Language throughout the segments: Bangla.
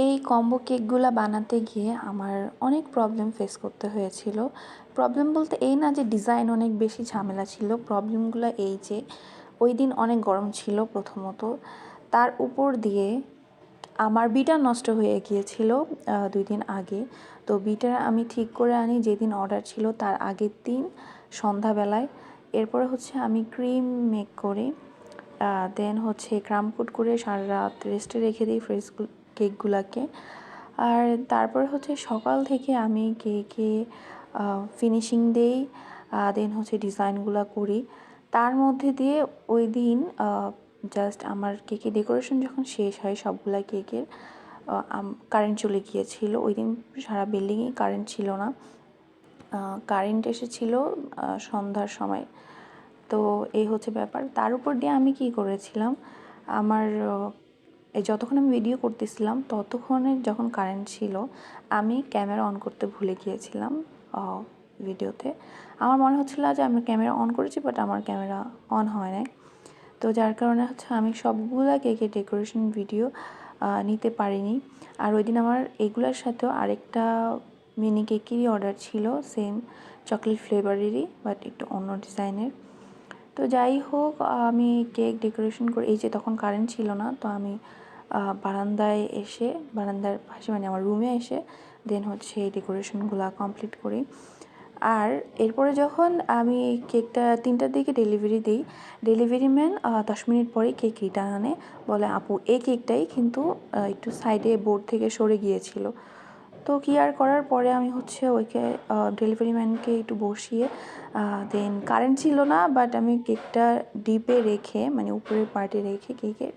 এই কম্বো কেকগুলা বানাতে গিয়ে আমার অনেক প্রবলেম ফেস করতে হয়েছিল। প্রবলেম বলতে এই না যে ডিজাইন অনেক বেশি ঝামেলা ছিল, প্রবলেমগুলো এই যে ওই দিন অনেক গরম ছিল প্রথমত, তার উপর দিয়ে আমার বিটার নষ্ট হয়ে গিয়েছিল 2 দিন আগে। তো বিটার আমি ঠিক করে আনি যেদিন অর্ডার ছিল তার আগের দিন সন্ধ্যাবেলায়। এরপরে হচ্ছে আমি ক্রিম মেক করি, দেন হচ্ছে ক্রামকুট করে সারা রাত রেস্টে রেখে দিই কেকগুলোকে। আর তারপরে হচ্ছে সকাল থেকে আমি কেকে ফিনিশিং দেই, দেন হচ্ছে ডিজাইনগুলো করি। তার মধ্যে দিয়ে ওই দিন জাস্ট আমার কেকের ডেকোরেশন যখন শেষ হয় সবগুলা কেকের, কারেন্ট চলে গিয়েছিল। ওই দিন সারা বিল্ডিংয়ে কারেন্ট ছিল না, কারেন্ট এসেছিল সন্ধ্যার সময়। তো এই হচ্ছে ব্যাপার। তার উপর দিয়ে আমি কি করেছিলাম, আমার যতক্ষণ আমি ভিডিও করতেছিলাম ততক্ষণে যখন কারেন্ট ছিল আমি ক্যামেরা অন করতে ভুলে গিয়েছিলাম ভিডিওতে। আমার মনে হচ্ছিল যে আমি ক্যামেরা অন করেছি, বাট আমার ক্যামেরা অন হয় নাই। তো যার কারণে হচ্ছে আমি সবগুলা কেকের ডেকোরেশন ভিডিও নিতে পারিনি। আর ওই দিন আমার এগুলোর সাথেও আরেকটা মিনি কেকেরই অর্ডার ছিল, সেম চকলেট ফ্লেভারেরই, বাট একটু অন্য ডিজাইনের। তো যাই হোক, আমি কেক ডেকোরেশন করে এই যে তখন কারেন্ট ছিল না, তো আমি বারান্দার পাশে মানে আমার রুমে এসে দেন হচ্ছে এই ডেকোরেশনগুলো কমপ্লিট করি। আর এরপরে যখন আমি কেকটা 3টার দিকে ডেলিভারি দিই, ডেলিভারি ম্যান 10 মিনিট পরেই কেক রিটার্ন আনে, বলে আপু এই কেকটাই কিন্তু একটু সাইডে বোর্ড থেকে সরে গিয়েছিল। তো কি আর করার, পরে আমি হচ্ছে ওইকে ডেলিভারি ম্যানকে একটু বসিয়ে দেন কারেন্ট ছিল না, বাট আমি কেকটা ডিপে রেখে মানে উপরের পার্টে রেখে কেকের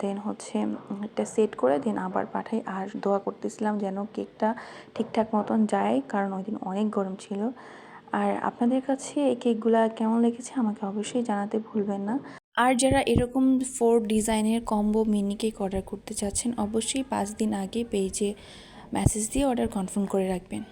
দেন হচ্ছে একটা সেট করে দেন আবার পাঠাই। আর দোয়া করতেছিলাম যেন কেকটা ঠিকঠাক মতন যায়, কারণ ওই দিন অনেক গরম ছিল। আর আপনাদের কাছে এই কেকগুলা কেমন লেগেছে আমাকে অবশ্যই জানাতে ভুলবেন না। আর যারা এরকম 4 ডিজাইনের কম্বো মিনি কেক অর্ডার করতে চাচ্ছেন অবশ্যই 5 দিন আগে পেজে মেসেজ দিয়ে অর্ডার কনফার্ম করে রাখবেন।